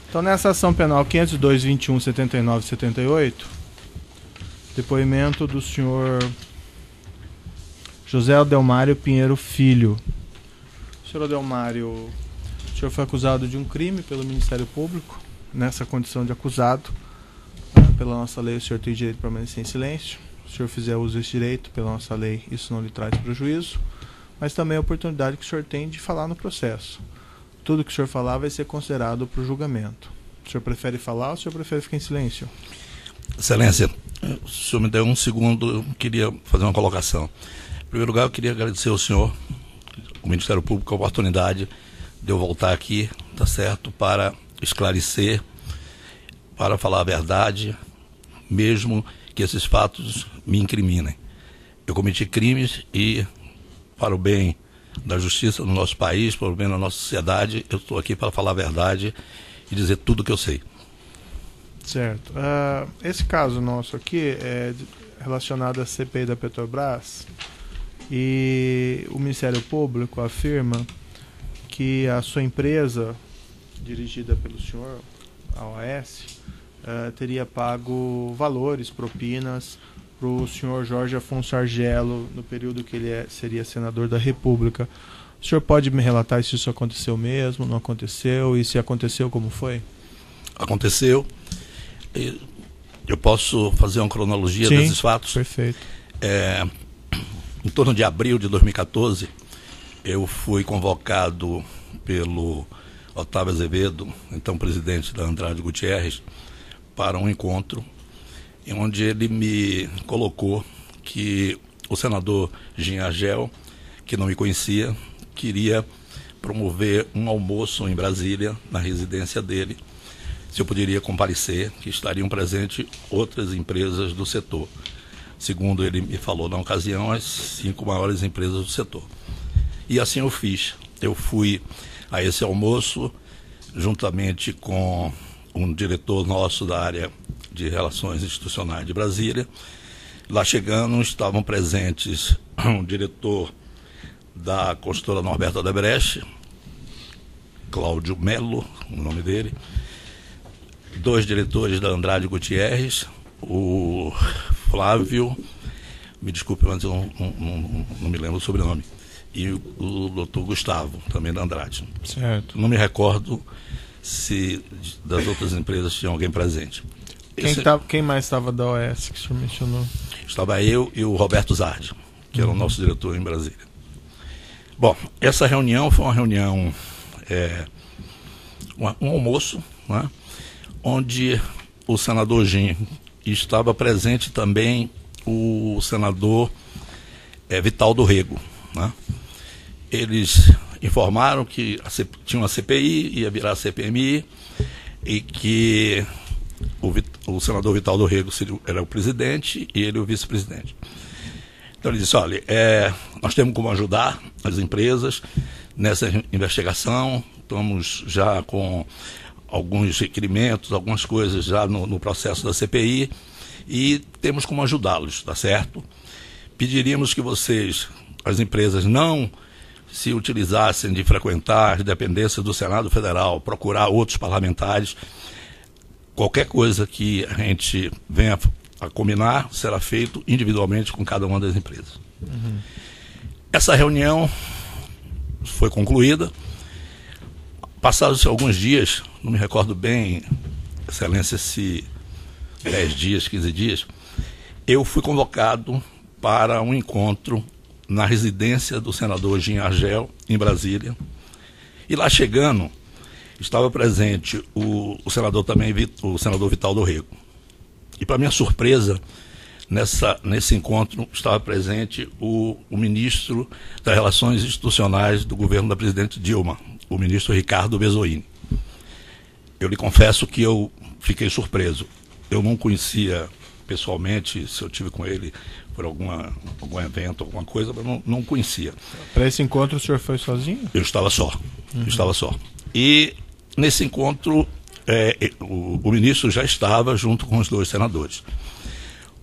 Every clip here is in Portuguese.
Então, nessa ação penal 502.21.79.78, depoimento do senhor José Adelmário Pinheiro Filho. Senhor Adelmário, o senhor foi acusado de um crime pelo Ministério Público. Nessa condição de acusado, pela nossa lei, o senhor tem direito de permanecer em silêncio. Se o senhor fizer uso desse direito, pela nossa lei, isso não lhe traz prejuízo, mas também a oportunidade que o senhor tem de falar no processo. Tudo que o senhor falar vai ser considerado para o julgamento. O senhor prefere falar ou o senhor prefere ficar em silêncio? Excelência, o senhor me deu um segundo, eu queria fazer uma colocação. Em primeiro lugar, eu queria agradecer ao senhor, o Ministério Público, a oportunidade de eu voltar aqui, tá certo, para esclarecer, para falar a verdade, mesmo que esses fatos me incriminem. Eu cometi crimes e, para o bem da justiça no nosso país, para o bem da nossa sociedade, eu estou aqui para falar a verdade e dizer tudo o que eu sei. Certo. Esse caso nosso aqui é relacionado à CPI da Petrobras e o Ministério Público afirma que a sua empresa, dirigida pelo senhor, a OAS, teria pago valores, propinas, para o senhor Jorge Afonso Argello no período que ele seria senador da República. O senhor pode me relatar se isso aconteceu mesmo, não aconteceu, e se aconteceu, como foi? Aconteceu. Eu posso fazer uma cronologia desses fatos? Perfeito. Em torno de abril de 2014, eu fui convocado pelo Otávio Azevedo, então presidente da Andrade Gutierrez, para um encontro em onde ele me colocou que o senador Jean Argel, que não me conhecia, queria promover um almoço em Brasília, na residência dele, se eu poderia comparecer, que estariam presentes outras empresas do setor. Segundo ele me falou na ocasião, as 5 maiores empresas do setor. E assim eu fiz. Eu fui a esse almoço, juntamente com um diretor nosso da área de Relações Institucionais de Brasília. Lá chegando, estavam presentes um diretor da construtora Norberto Odebrecht, Cláudio Melo, o nome dele, 2 diretores da Andrade Gutierrez, o Flávio, me desculpe, mas eu não me lembro o sobrenome, e o doutor Gustavo, também da Andrade. Certo. Não me recordo se das outras empresas tinha alguém presente. Quem mais estava da OAS que o senhor mencionou? Estava eu e o Roberto Zardi, que era o nosso diretor em Brasília. Bom, essa reunião foi uma reunião, um almoço, né, onde o senador Jean estava presente também o senador Vital do Rego, né? Eles informaram que tinha uma CPI, ia virar CPMI, e que o senador Vital do Rego era o presidente e ele o vice-presidente. Então ele disse, olha, nós temos como ajudar as empresas nessa investigação, estamos já com alguns requerimentos, algumas coisas já no processo da CPI, e temos como ajudá-los, tá certo? Pediríamos que vocês, as empresas, não se utilizassem de frequentar as dependências do Senado Federal, procurar outros parlamentares. Qualquer coisa que a gente venha a combinar será feito individualmente com cada uma das empresas. Uhum. Essa reunião foi concluída. Passados-se alguns dias, não me recordo bem, Excelência, se 10 dias, 15 dias, eu fui convocado para um encontro na residência do senador Jean Argel, em Brasília. E lá chegando, estava presente o senador também, o senador Vital do Rego. E para minha surpresa, nesse encontro estava presente o ministro das Relações Institucionais do governo da presidente Dilma, o ministro Ricardo Bezoini. Eu lhe confesso que eu fiquei surpreso. Eu não conhecia pessoalmente, se eu tive com ele por algum evento, alguma coisa, mas não conhecia. Para esse encontro o senhor foi sozinho? Eu estava só. Uhum. Eu estava só. E nesse encontro o ministro já estava junto com os 2 senadores.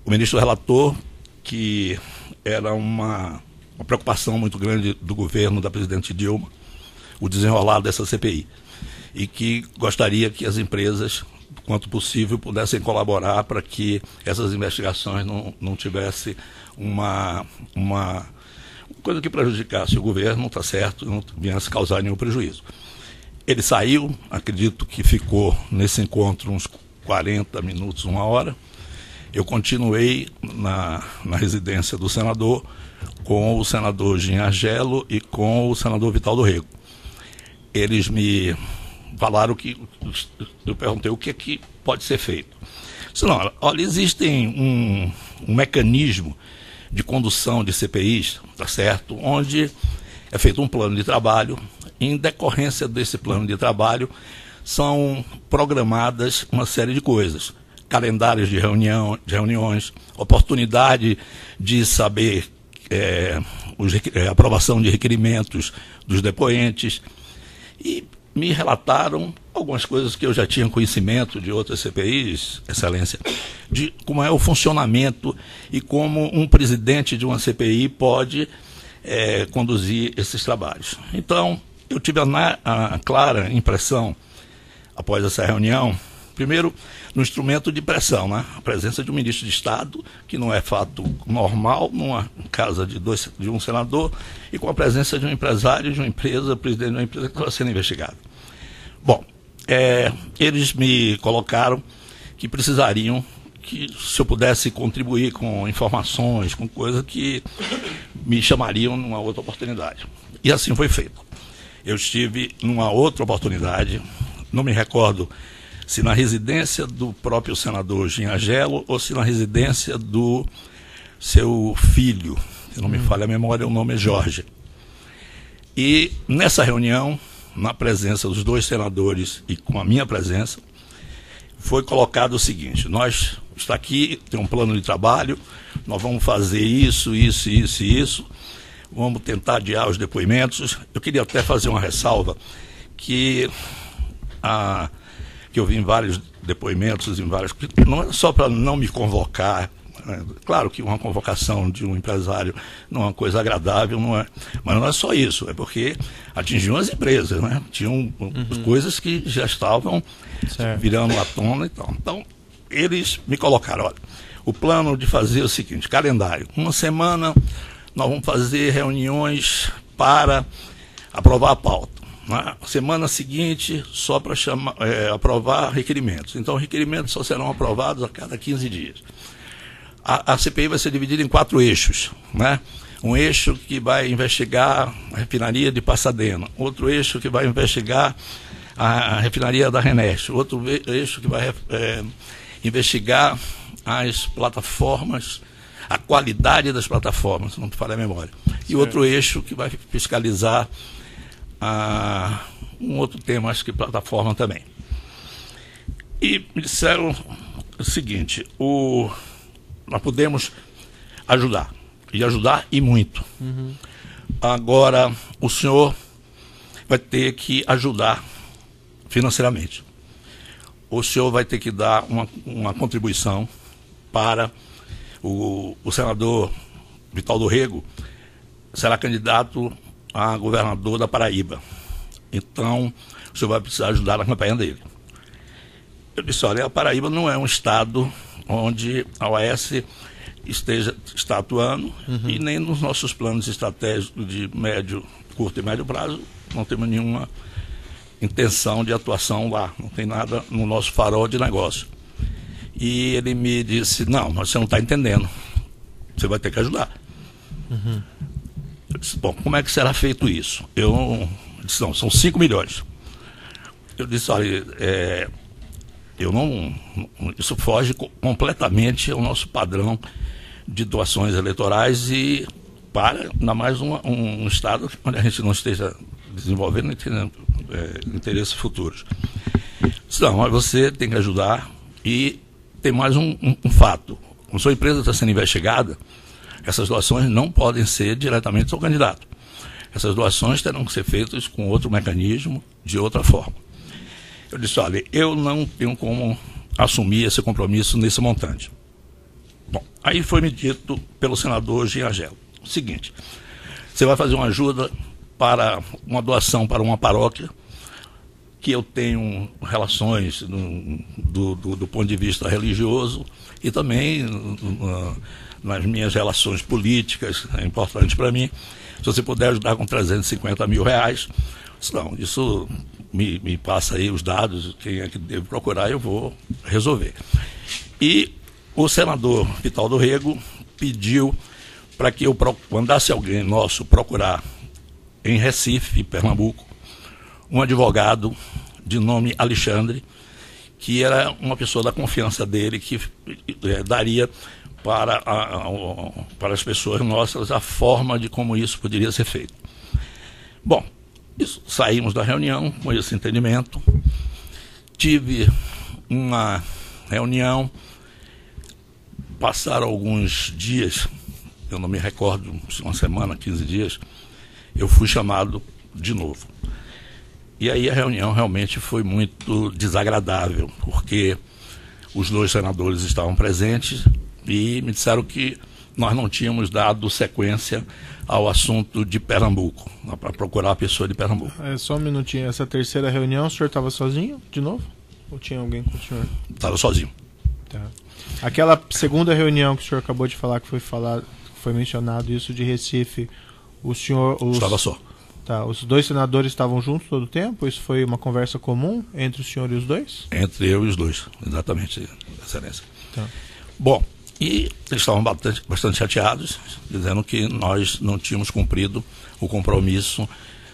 O ministro relatou que era uma preocupação muito grande do governo da presidente Dilma o desenrolar dessa CPI. e que gostaria que as empresas, quanto possível, pudessem colaborar para que essas investigações não tivessem uma coisa que prejudicasse o governo, tá certo, não viesse causar nenhum prejuízo. Ele saiu, acredito que ficou nesse encontro uns 40 minutos, 1 hora. Eu continuei na residência do senador com o senador Jean Argelo e com o senador Vital do Rego. Eles me falaram que, eu perguntei o que pode ser feito. Senão, olha, existem um mecanismo de condução de CPIs, tá certo, onde é feito um plano de trabalho. Em decorrência desse plano de trabalho, são programadas uma série de coisas. Calendários de reuniões, oportunidade de saber aprovação de requerimentos dos depoentes. E me relataram algumas coisas que eu já tinha conhecimento de outras CPIs, Excelência, de como é o funcionamento e como um presidente de uma CPI pode conduzir esses trabalhos. Então, eu tive a clara impressão, após essa reunião, primeiro, no instrumento de pressão, né? A presença de um ministro de Estado, que não é fato normal numa casa de um senador, e com a presença de um empresário de uma empresa, presidente de uma empresa que estava sendo investigado. Bom, eles me colocaram que precisariam que, se eu pudesse contribuir com informações, com coisas que me chamariam numa outra oportunidade. E assim foi feito. Eu estive numa outra oportunidade, não me recordo se na residência do próprio senador Jean Argelo ou se na residência do seu filho, se não me falha a memória, o nome é Jorge. E nessa reunião, na presença dos dois senadores e com a minha presença, foi colocado o seguinte: nós, está aqui, tem um plano de trabalho, nós vamos fazer isso, isso, isso e isso, vamos tentar adiar os depoimentos. Eu queria até fazer uma ressalva que eu vi em vários depoimentos, não é só para não me convocar, né? Claro que uma convocação de um empresário não é uma coisa agradável, não é, mas não é só isso, é porque atingiam as empresas, né? Tinham coisas que já estavam virando à tona e tal. Então, eles me colocaram, olha, o plano de fazer é o seguinte: calendário, uma semana nós vamos fazer reuniões para aprovar a pauta. Na semana seguinte, só para aprovar requerimentos. Então, requerimentos só serão aprovados a cada 15 dias. A CPI vai ser dividida em 4 eixos, né? Um eixo que vai investigar a refinaria de Pasadena, outro eixo que vai investigar a refinaria da Reneste, outro eixo que vai investigar as plataformas, a qualidade das plataformas, se não me falha a memória. E outro eixo que vai fiscalizar um outro tema, acho que plataforma também. E me disseram o seguinte: nós podemos ajudar, e ajudar e muito. Agora, o senhor vai ter que ajudar financeiramente. O senhor vai ter que dar uma contribuição para o senador Vital do Rego, será candidato a governador da Paraíba. Então, o senhor vai precisar ajudar na campanha dele. Eu disse, olha, a Paraíba não é um estado onde a OAS está atuando, e nem nos nossos planos estratégicos de curto e médio prazo, não temos nenhuma intenção de atuação lá, não tem nada no nosso farol de negócio. E ele me disse, não, mas você não está entendendo, você vai ter que ajudar. Eu disse, bom, como é que será feito isso? Eu disse, não, são 5 milhões. Eu disse, olha, isso foge completamente ao nosso padrão de doações eleitorais e para, ainda mais um estado onde a gente não esteja desenvolvendo interesses futuros. Não, mas você tem que ajudar. E tem mais um fato: como sua empresa está sendo investigada, essas doações não podem ser diretamente ao candidato. Essas doações terão que ser feitas com outro mecanismo, de outra forma. Eu disse, olha, eu não tenho como assumir esse compromisso nesse montante. Bom, aí foi me dito pelo senador Jean Argelo o seguinte: você vai fazer uma ajuda para uma doação para uma paróquia que eu tenho relações do ponto de vista religioso e também nas minhas relações políticas, é importante para mim. Se você puder ajudar com 350 mil reais, não, isso me passa aí os dados, quem é que devo procurar, eu vou resolver. E o senador Vital do Rego pediu para que eu mandasse alguém nosso procurar em Recife, Pernambuco, um advogado de nome Alexandre, que era uma pessoa da confiança dele, que daria para as pessoas nossas a forma de como isso poderia ser feito. Bom, saímos da reunião com esse entendimento. Tive uma reunião, passaram alguns dias, eu não me recordo, uma semana, 15 dias, eu fui chamado de novo. E aí a reunião realmente foi muito desagradável, porque os dois senadores estavam presentes e me disseram que nós não tínhamos dado sequência ao assunto de Pernambuco, para procurar a pessoa de Pernambuco. Só um minutinho, essa terceira reunião, o senhor estava sozinho de novo? Ou tinha alguém com o senhor? Estava sozinho. Tá. Aquela segunda reunião que o senhor acabou de falar, que foi mencionado isso de Recife, o senhor... Estava só. Tá, os dois senadores estavam juntos todo o tempo? Isso foi uma conversa comum entre o senhor e os dois? Entre eu e os dois, exatamente, Excelência. Tá. Bom, e eles estavam bastante chateados, dizendo que nós não tínhamos cumprido o compromisso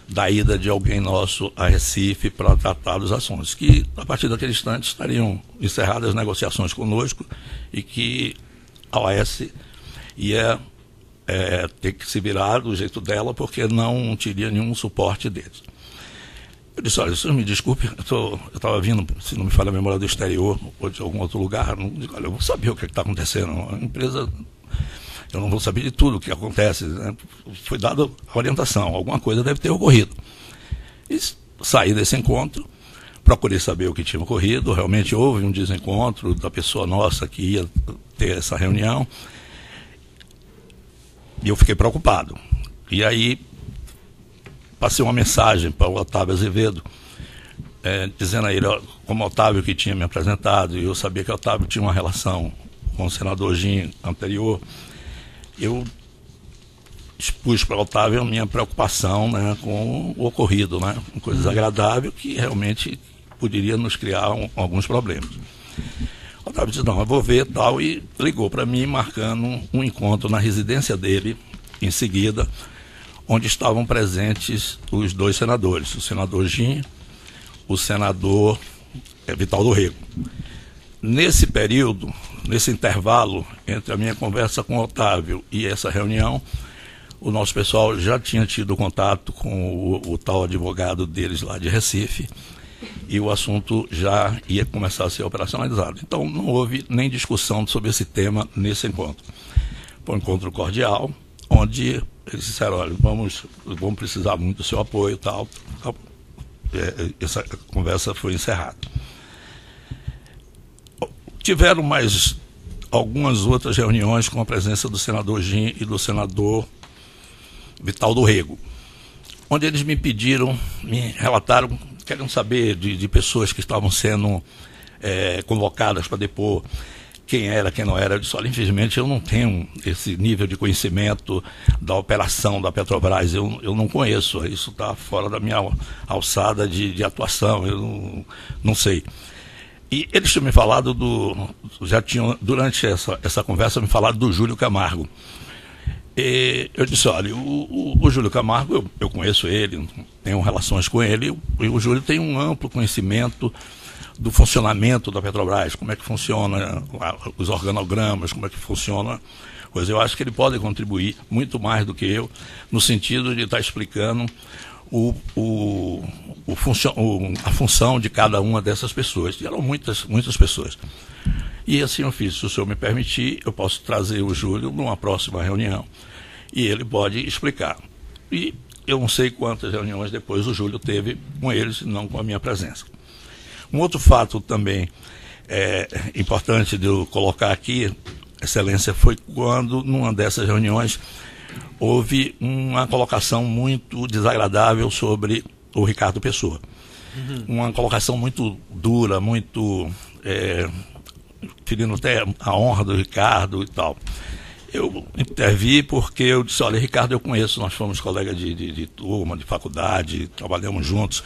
da ida de alguém nosso a Recife para tratar dos assuntos, que a partir daquele instante estariam encerradas as negociações conosco e que a OAS ia ter que se virar do jeito dela, porque não teria nenhum suporte deles. Eu disse, olha, senhor me desculpe, eu estava vindo, se não me falha a memória, do exterior ou de algum outro lugar, olha, eu vou saber o que está acontecendo, a empresa, eu não vou saber de tudo o que acontece, né? Foi dada a orientação, alguma coisa deve ter ocorrido. E saí desse encontro, procurei saber o que tinha ocorrido, realmente houve um desencontro da pessoa nossa que ia ter essa reunião, e eu fiquei preocupado. E aí passei uma mensagem para o Otávio Azevedo, dizendo a ele, como o Otávio que tinha me apresentado, e eu sabia que o Otávio tinha uma relação com o senador Gin anterior, eu expus para o Otávio a minha preocupação, né, com o ocorrido, né, uma coisa desagradável que realmente poderia nos criar alguns problemas. O Otávio disse, não, eu vou ver tal, e ligou para mim marcando um encontro na residência dele, em seguida, onde estavam presentes os dois senadores, o senador Gin, o senador Vital do Rego. Nesse período, nesse intervalo entre a minha conversa com o Otávio e essa reunião, o nosso pessoal já tinha tido contato com o tal advogado deles lá de Recife, e o assunto já ia começar a ser operacionalizado. Então não houve nem discussão sobre esse tema nesse encontro. Foi um encontro cordial, onde eles disseram, olha, vamos precisar muito do seu apoio e tal. Essa conversa foi encerrada. Tiveram mais algumas outras reuniões com a presença do senador Gin e do senador Vital do Rego, onde eles me pediram, me relataram, querem saber de pessoas que estavam sendo convocadas para depor, quem era, quem não era. Eu disse, olha, infelizmente eu não tenho esse nível de conhecimento da operação da Petrobras, eu não conheço, isso está fora da minha alçada de atuação, eu não sei. E eles tinham me falado já tinham, durante essa conversa, me falado do Júlio Camargo. E eu disse, olha, o Júlio Camargo, eu conheço ele, tenho relações com ele, e o Júlio tem um amplo conhecimento do funcionamento da Petrobras, como é que funciona os organogramas, como é que funciona, pois eu acho que ele pode contribuir muito mais do que eu, no sentido de estar explicando a função de cada uma dessas pessoas. E eram muitas pessoas. E assim eu fiz, se o senhor me permitir, eu posso trazer o Júlio numa próxima reunião e ele pode explicar. E eu não sei quantas reuniões depois o Júlio teve com eles, não com a minha presença. Um outro fato também importante de eu colocar aqui, Excelência, foi quando, numa dessas reuniões, houve uma colocação muito desagradável sobre o Ricardo Pessoa. uma colocação muito dura, muito ferindo até a honra do Ricardo e tal. Eu intervi porque eu disse, olha, Ricardo, eu conheço, nós fomos colegas de turma, de faculdade, trabalhamos juntos.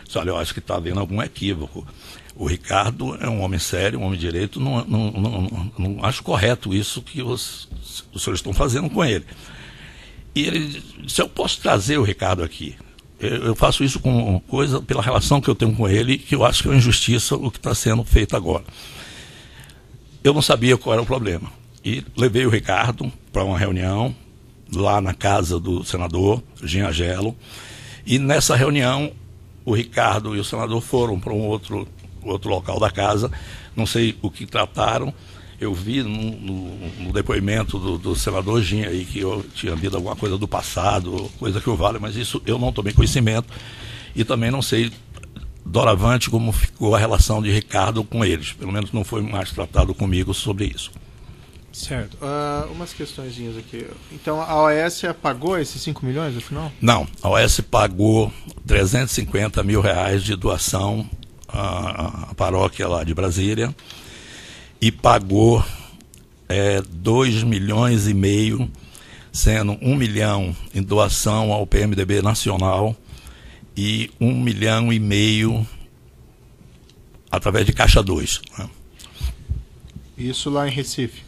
Disse, olha, eu acho que está havendo algum equívoco. O Ricardo é um homem sério, um homem de direito, não acho correto isso que os senhores estão fazendo com ele. E ele disse, eu posso trazer o Ricardo aqui. Eu faço isso com coisa, pela relação que eu tenho com ele, que eu acho que é uma injustiça o que está sendo feito agora. Eu não sabia qual era o problema. E levei o Ricardo para uma reunião lá na casa do senador Jean Agello. E nessa reunião, o Ricardo e o senador foram para um outro local da casa. Não sei o que trataram. Eu vi no depoimento do senador Jean aí que eu tinha havido alguma coisa do passado, coisa que o vale, mas isso eu não tomei conhecimento. E também não sei doravante como ficou a relação de Ricardo com eles. Pelo menos não foi mais tratado comigo sobre isso. Certo. Umas questõezinhas aqui. Então, a OAS pagou esses 5 milhões, afinal? Não. A OAS pagou 350 mil reais de doação à paróquia lá de Brasília e pagou 2 milhões e meio, sendo 1 milhão em doação ao PMDB Nacional e 1 milhão e meio através de Caixa 2. Né? Isso lá em Recife?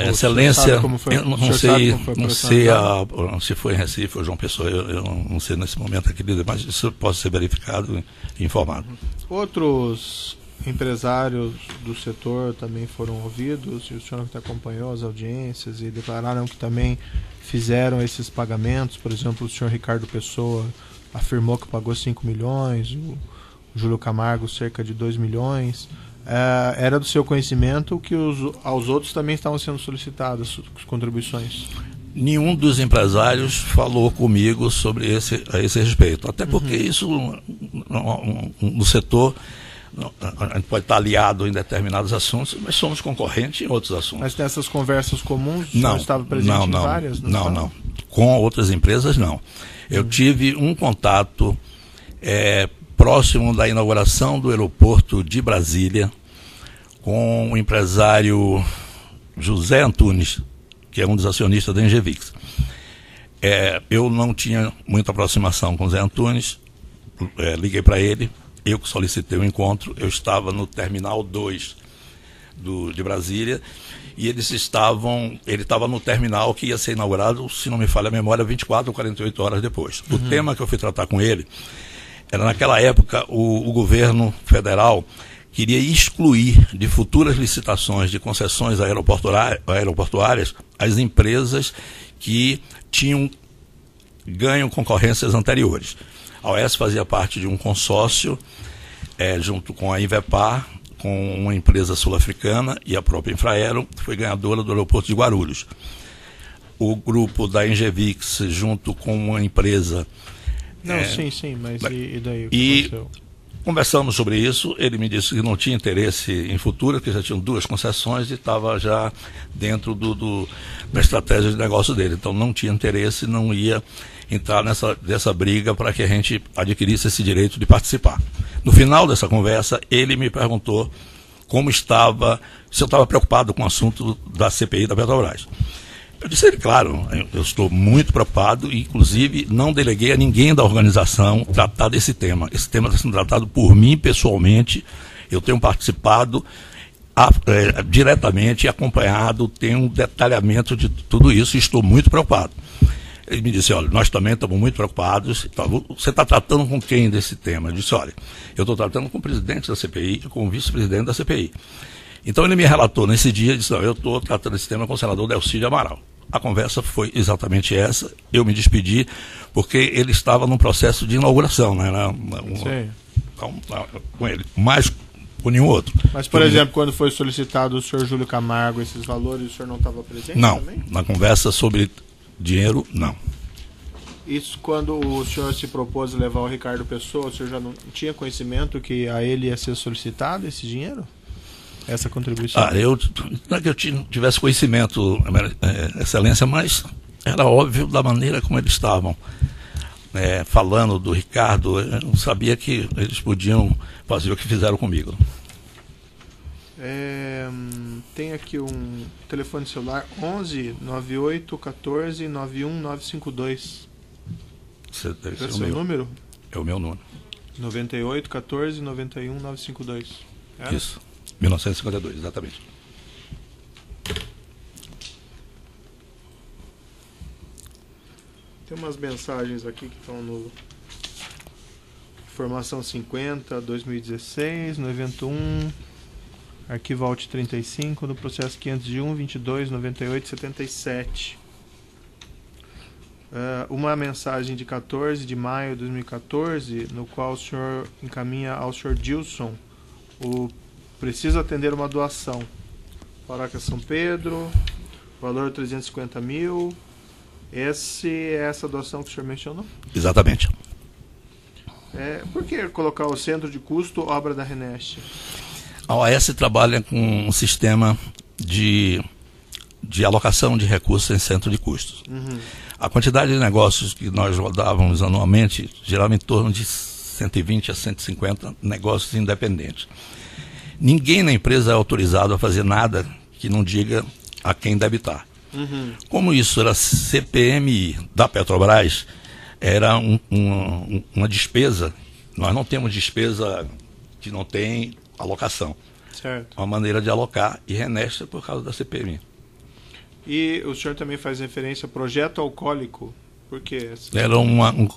Excelência, eu não sei se foi em Recife ou João Pessoa, eu não sei nesse momento aqui, mas isso pode ser verificado e informado. Outros empresários do setor também foram ouvidos, e o senhor que acompanhou as audiências e declararam que também fizeram esses pagamentos. Por exemplo, o senhor Ricardo Pessoa afirmou que pagou 5 milhões, o Júlio Camargo cerca de 2 milhões. Era do seu conhecimento que aos outros também estavam sendo solicitadas as contribuições? Nenhum dos empresários falou comigo sobre a esse respeito. Até porque isso, no setor, a gente pode estar aliado em determinados assuntos, mas somos concorrentes em outros assuntos. Mas nessas conversas comuns, o senhor estava presente em várias? Não. Com outras empresas, não. Eu tive um contato próximo da inauguração do aeroporto de Brasília, com o empresário José Antunes, que é um dos acionistas da Engevix. Eu não tinha muita aproximação com o Zé Antunes, liguei para ele, eu que solicitei o encontro, eu estava no Terminal 2 de Brasília, e ele estava no terminal que ia ser inaugurado, se não me falha a memória, 24 ou 48 horas depois. O tema que eu fui tratar com ele era, naquela época, o governo federal queria excluir de futuras licitações de concessões aeroportuárias as empresas que tinham ganho concorrências anteriores. A OAS fazia parte de um consórcio, junto com a Invepar, com uma empresa sul-africana e a própria Infraero, que foi ganhadora do aeroporto de Guarulhos. O grupo da Engevix, junto com uma empresa... Sim, mas e daí? O que aconteceu? Conversamos sobre isso, ele me disse que não tinha interesse em futuro, que já tinham 2 concessões e estava já dentro da estratégia de negócio dele. Então não tinha interesse, não ia entrar nessa briga para que a gente adquirisse esse direito de participar. No final dessa conversa, ele me perguntou como estava, se eu estava preocupado com o assunto da CPI da Petrobras. Eu disse a ele, claro, eu estou muito preocupado e, inclusive, não deleguei a ninguém da organização tratar desse tema. Esse tema está sendo tratado por mim pessoalmente. Eu tenho participado diretamente, acompanhado, tenho um detalhamento de tudo isso e estou muito preocupado. Ele me disse, olha, nós também estamos muito preocupados. Você está tratando com quem desse tema? Eu disse, olha, eu estou tratando com o presidente da CPI e com o vice-presidente da CPI. Então ele me relatou nesse dia, disse, não, eu estou tratando esse tema com o senador Delcídio Amaral. A conversa foi exatamente essa, eu me despedi, porque ele estava num processo de inauguração, né? Com ele, mas com nenhum outro. Mas, por exemplo, quando foi solicitado o senhor Júlio Camargo esses valores, o senhor não estava presente também? Não, na conversa sobre dinheiro, não. Isso quando o senhor se propôs levar o Ricardo Pessoa, o senhor já não tinha conhecimento que a ele ia ser solicitado esse dinheiro? Essa contribuição? Não é que eu tivesse conhecimento, Excelência, mas era óbvio da maneira como eles estavam falando do Ricardo, eu não sabia que eles podiam fazer o que fizeram comigo. Tem aqui um telefone celular 11 98 14 91 952. Esse é É o seu número? É o meu número. 98 14 91 952. É? Isso. 1952, exatamente. Tem umas mensagens aqui que estão no Informação 50, 2016, no evento 1, arquivo Alt 35, no processo 501, 22, 98, 77. Uma mensagem de 14 de maio de 2014, no qual o senhor encaminha ao senhor Dilson o preciso atender uma doação. Paróquia São Pedro, valor 350 mil. Essa doação que o senhor mencionou? Exatamente. Por que colocar o centro de custo obra da Reneste? A OAS trabalha com um sistema de alocação de recursos em centro de custos. Uhum. A quantidade de negócios que nós rodávamos anualmente girava em torno de 120 a 150 negócios independentes. Ninguém na empresa é autorizado a fazer nada que não diga a quem debitar. Uhum. Como isso era CPMI da Petrobras, era uma despesa. Nós não temos despesa que não tem alocação. Certo. Uma maneira de alocar e Reneste por causa da CPMI. E o senhor também faz referência a projeto alcoólico. Por quê? Era um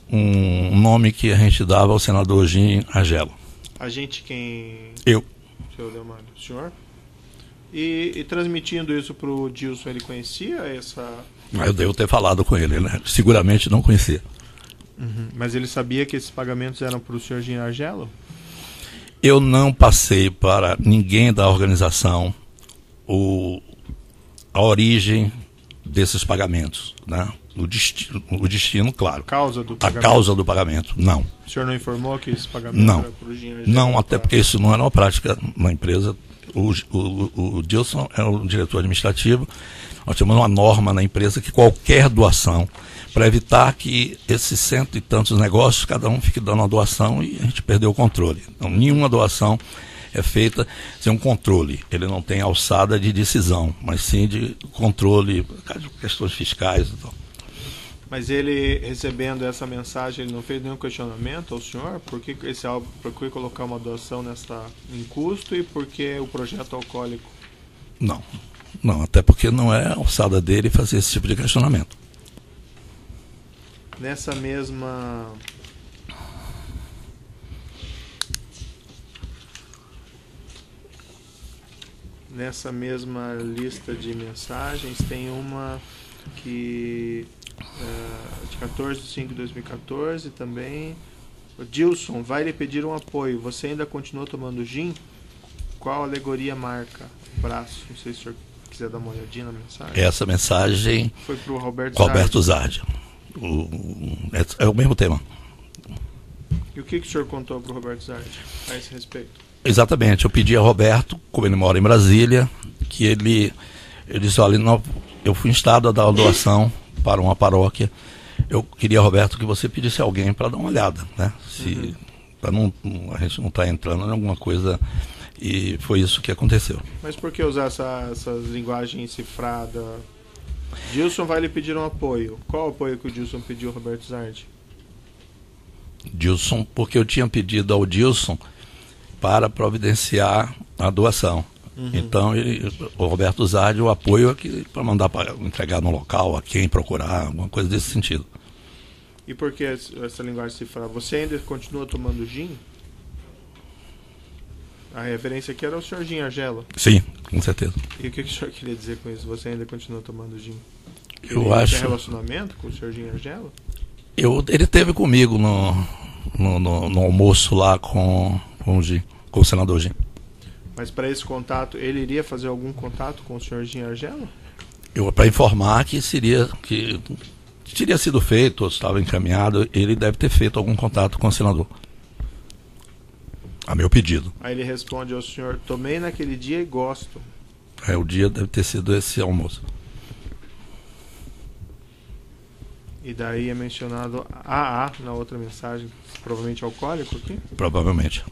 nome que a gente dava ao senador Jim Argelo. A gente quem... Eu. Senhor Leomar, o senhor? E transmitindo isso para o Dilson, ele conhecia essa... Eu devo ter falado com ele, né? Seguramente não conhecia. Uhum. Mas ele sabia que esses pagamentos eram para o senhor Jim Argelo? Eu não passei para ninguém da organização a origem desses pagamentos, né? O destino, claro. A causa do A pagamento? causa do pagamento, não. O senhor não informou que esse pagamento Não. era para o Jim Argelo? Não, até porque isso não era uma prática na empresa. O Dilson é o diretor administrativo. Nós temos uma norma na empresa que qualquer doação, para evitar que esses cento e tantos negócios, cada um fique dando uma doação e a gente perdeu o controle. Então, nenhuma doação é feita sem um controle. Ele não tem alçada de decisão, mas sim de controle, por causa de questões fiscais e tal. Mas ele, recebendo essa mensagem, ele não fez nenhum questionamento ao senhor? Por que colocar uma doação em custo e por que o projeto alcoólico? Não, até porque não é a alçada dele fazer esse tipo de questionamento. Nessa mesma lista de mensagens tem uma que de 14 de 5 de 2014 também. O Dilson vai lhe pedir um apoio. Você ainda continua tomando gin? Qual alegoria marca? Braço. Não sei se o senhor quiser dar uma olhadinha na mensagem. Essa mensagem foi para o Roberto Zardi. É o mesmo tema. E o que o senhor contou para o Roberto Zardi a esse respeito? Exatamente. Eu pedi a Roberto, como ele mora em Brasília, que ele disse, olha, eu fui instado a dar uma doação para uma paróquia. Eu queria, Roberto, que você pedisse a alguém para dar uma olhada, né? Para a gente não estar entrando em alguma coisa. E foi isso que aconteceu. Mas por que usar essa linguagem cifrada? Dilson vai lhe pedir um apoio. Qual o apoio que o Dilson pediu, Roberto Zardi? Dilson, porque eu tinha pedido ao Dilson para providenciar a doação. Uhum. Então, o Roberto Zardi, o apoio é para mandar para entregar no local, a quem procurar, alguma coisa desse sentido. E por que essa linguagem cifrada? Você ainda continua tomando gin? A referência aqui era o senhor Jim Argelo. Sim, com certeza. E o que o senhor queria dizer com isso? Você ainda continua tomando gin? Eu acho. Tem relacionamento com o senhor Jim Argelo? Ele teve comigo no almoço lá com o senador Jim. Mas para esse contato, ele iria fazer algum contato com o senhor Jim Argelo? Para informar que teria sido feito, ou estava encaminhado, ele deve ter feito algum contato com o senador. A meu pedido. Aí ele responde ao senhor: tomei naquele dia e gosto. O dia deve ter sido esse almoço. E daí é mencionado AA na outra mensagem, provavelmente alcoólico aqui? Provavelmente.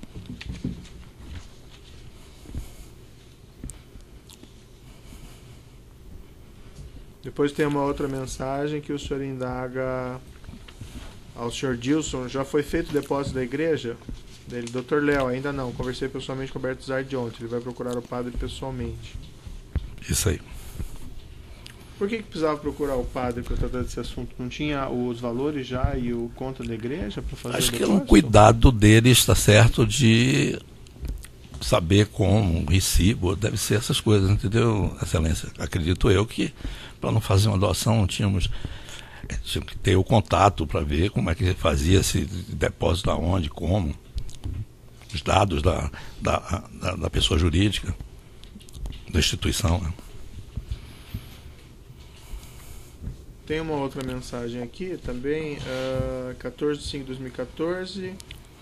Depois tem uma outra mensagem que o senhor indaga ao senhor Dilson: já foi feito o depósito da igreja? Dele, Dr. Léo, ainda não. Conversei pessoalmente com o Alberto Zard ontem. Ele vai procurar o padre pessoalmente. Isso aí. Por que precisava procurar o padre para tratar desse assunto? Não tinha os valores já e o conta da igreja para fazer Acho o que é depósito? um cuidado deles, está certo, de saber como, recibo, deve ser essas coisas, entendeu, Excelência? Acredito eu que para não fazer uma doação tinha que ter o contato para ver como é que fazia esse depósito, aonde, como, os dados da pessoa jurídica, da instituição, né? Tem uma outra mensagem aqui também, 14/5/2014.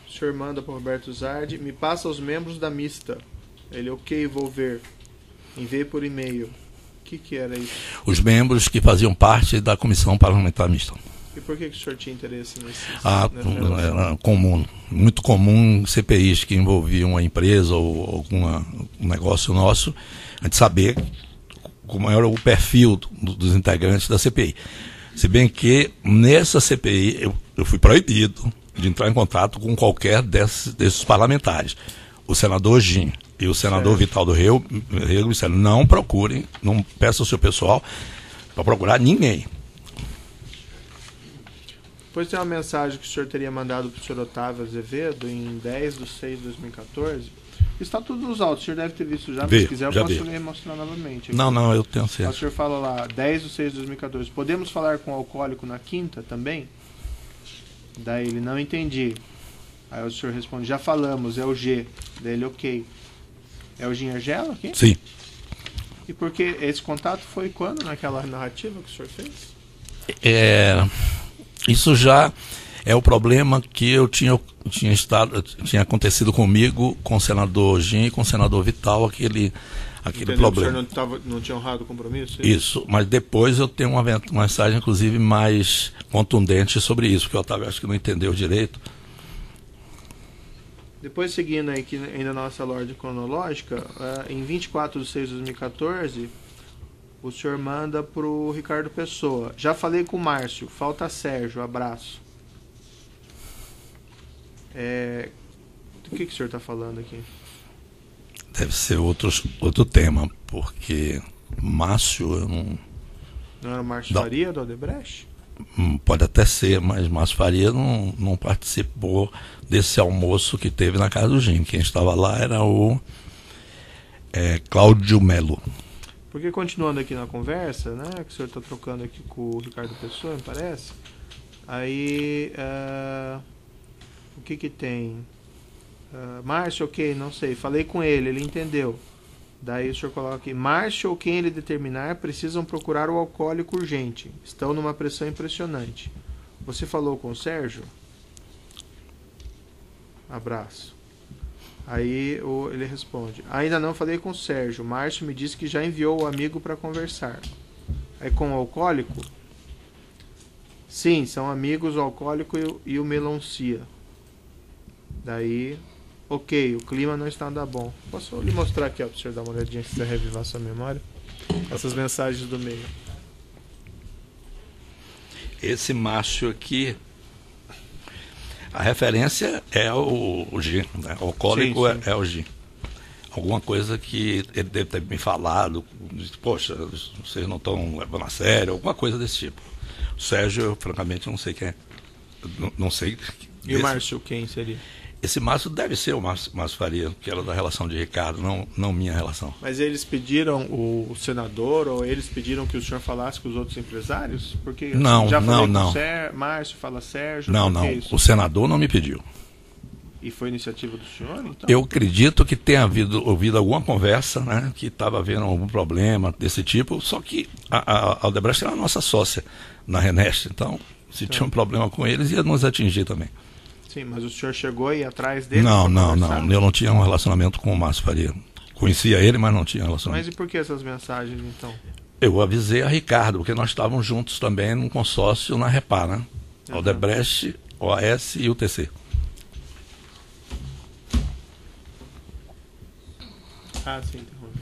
O senhor manda para o Roberto Zardi: me passa os membros da mista. Ele, ok, vou ver. Enviei por e-mail. O que era isso? Os membros que faziam parte da comissão parlamentar mista. E por que o senhor tinha interesse nesse? Era comum, muito comum em CPIs que envolviam uma empresa ou algum negócio nosso, a gente saber como era o perfil dos integrantes da CPI. Se bem que nessa CPI eu fui proibido de entrar em contato com qualquer desses parlamentares. O senador Gin e o senador Vital do Rego disseram: não procurem, não peçam ao seu pessoal para procurar ninguém. Depois tem uma mensagem que o senhor teria mandado para o senhor Otávio Azevedo em 10/6/2014. Está tudo nos autos, o senhor deve ter visto já, mas se quiser eu posso mostrar novamente. Aqui. Não, eu tenho certeza. O senhor fala lá, 10/6/2014, podemos falar com o alcoólico na quinta também? Daí ele, não entendi. Aí o senhor responde: já falamos, é o G. Daí ele, ok. É o Ginhergelo aqui? Sim. E por que esse contato foi quando, naquela narrativa que o senhor fez? Isso já é o problema que eu tinha acontecido comigo, com o senador Gin e com o senador Vital, aquele problema. O senhor não tinha honrado o compromisso? Isso, mas depois eu tenho uma mensagem, inclusive, mais contundente sobre isso, porque o Otávio acho que não entendeu direito. Depois, seguindo aqui ainda na nossa ordem cronológica, em 24/6/2014, o senhor manda para o Ricardo Pessoa: já falei com o Márcio, falta Sérgio, abraço. Do que o senhor está falando aqui? Deve ser outro tema, porque Márcio, eu não... Não era o Márcio Faria, do Odebrecht? Pode até ser, mas Márcio Faria não participou desse almoço que teve na casa do Gin. Quem estava lá era o Cláudio Melo. Porque continuando aqui na conversa, né, que o senhor está trocando aqui com o Ricardo Pessoa, me parece, aí o que tem? Márcio, ok, não sei, falei com ele entendeu. Daí o senhor coloca aqui: Márcio ou quem ele determinar precisam procurar o alcoólico urgente, estão numa pressão impressionante. Você falou com o Sérgio? Abraço. Aí ele responde: ainda não falei com o Sérgio, Márcio me disse que já enviou o amigo para conversar. Aí com o alcoólico? Sim, são amigos, o alcoólico e o melancia. Daí, ok, o clima não está nada bom. Posso lhe mostrar aqui, ó, para o senhor dar uma olhadinha, se quiser revivar sua memória? Essas mensagens do meio. Esse Márcio aqui, a referência é o Gin, né? O alcoólico sim. É o Gin. Alguma coisa que ele deve ter me falado, poxa, vocês não estão levando a sério, alguma coisa desse tipo. O Sérgio, eu, francamente, não sei quem é. Não sei. E o Márcio, quem seria? Esse Márcio deve ser o Márcio Faria, que era da relação de Ricardo, não minha relação. Mas eles pediram o senador, ou eles pediram que o senhor falasse com os outros empresários? Porque não, já falei não. Com Márcio fala Sérgio. Não. O senador não me pediu. E foi iniciativa do senhor, então? Eu acredito que tenha ouvido alguma conversa, né, que estava havendo algum problema desse tipo, só que a Odebrecht era a nossa sócia na Renest, então se tinha um problema com eles, ia nos atingir também. Sim, mas o senhor chegou aí atrás dele? Não. Eu não tinha um relacionamento com o Márcio Faria. Conhecia ele, mas não tinha relacionamento. Mas e por que essas mensagens, então? Eu avisei a Ricardo, porque nós estávamos juntos também num consórcio na Repar, né? Odebrecht, OAS e UTC. Ah, sim, interrompi.